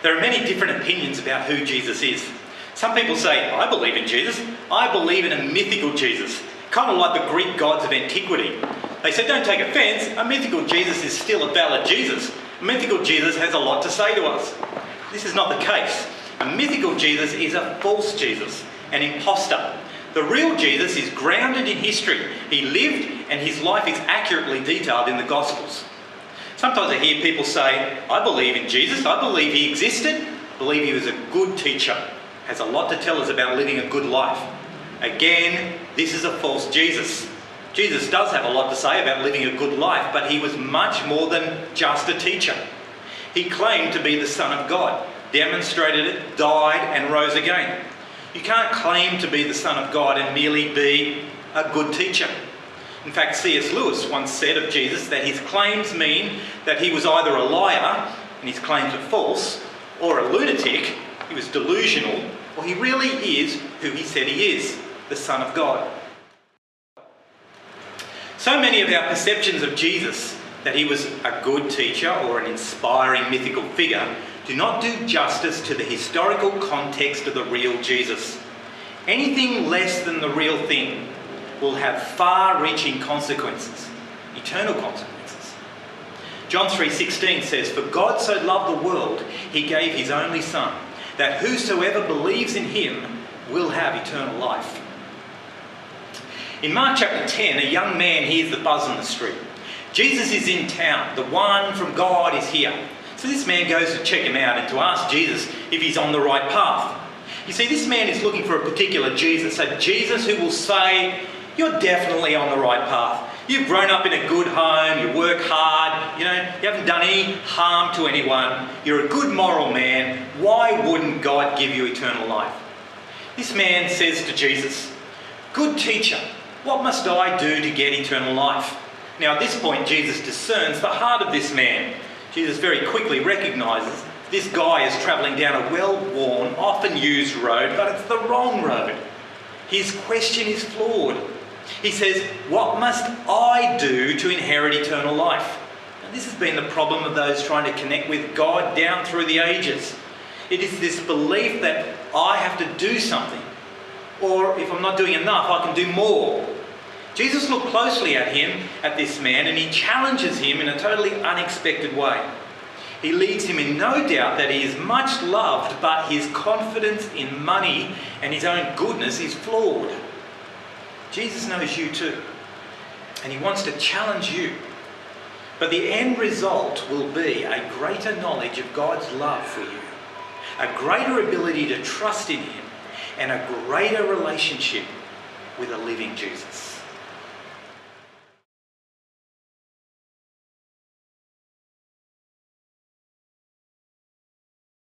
There are many different opinions about who Jesus is. Some people say, I believe in Jesus. I believe in a mythical Jesus, kind of like the Greek gods of antiquity. They say, don't take offence, a mythical Jesus is still a valid Jesus. A mythical Jesus has a lot to say to us. This is not the case. A mythical Jesus is a false Jesus, an imposter. The real Jesus is grounded in history. He lived and his life is accurately detailed in the Gospels. Sometimes I hear people say, I believe in Jesus, I believe he existed, I believe he was a good teacher, has a lot to tell us about living a good life. Again, this is a false Jesus. Jesus does have a lot to say about living a good life, but he was much more than just a teacher. He claimed to be the Son of God, demonstrated it, died and rose again. You can't claim to be the Son of God and merely be a good teacher. In fact, C.S. Lewis once said of Jesus that his claims mean that he was either a liar, and his claims are false, or a lunatic, he was delusional, or he really is who he said he is, the Son of God. So many of our perceptions of Jesus, that he was a good teacher or an inspiring mythical figure, do not do justice to the historical context of the real Jesus. Anything less than the real thing will have far-reaching consequences, eternal consequences. John 3:16 says, For God so loved the world, he gave his only Son, that whosoever believes in him will have eternal life. In Mark chapter 10, a young man hears the buzz on the street. Jesus is in town. The one from God is here. So this man goes to check him out and to ask Jesus if he's on the right path. You see, this man is looking for a particular Jesus, a Jesus who will say, you're definitely on the right path. You've grown up in a good home, you work hard, you haven't done any harm to anyone. You're a good moral man. Why wouldn't God give you eternal life? This man says to Jesus, Good teacher, what must I do to get eternal life? Now at this point, Jesus discerns the heart of this man. Jesus very quickly recognises this guy is travelling down a well-worn, often used road, but it's the wrong road. His question is flawed. He says, what must I do to inherit eternal life? And this has been the problem of those trying to connect with God down through the ages. It is this belief that I have to do something, or if I'm not doing enough, I can do more. Jesus looked closely at this man, and he challenges him in a totally unexpected way. He leaves him in no doubt that he is much loved, but his confidence in money and his own goodness is flawed. Jesus knows you too, and he wants to challenge you. But the end result will be a greater knowledge of God's love for you, a greater ability to trust in him, and a greater relationship with a living Jesus.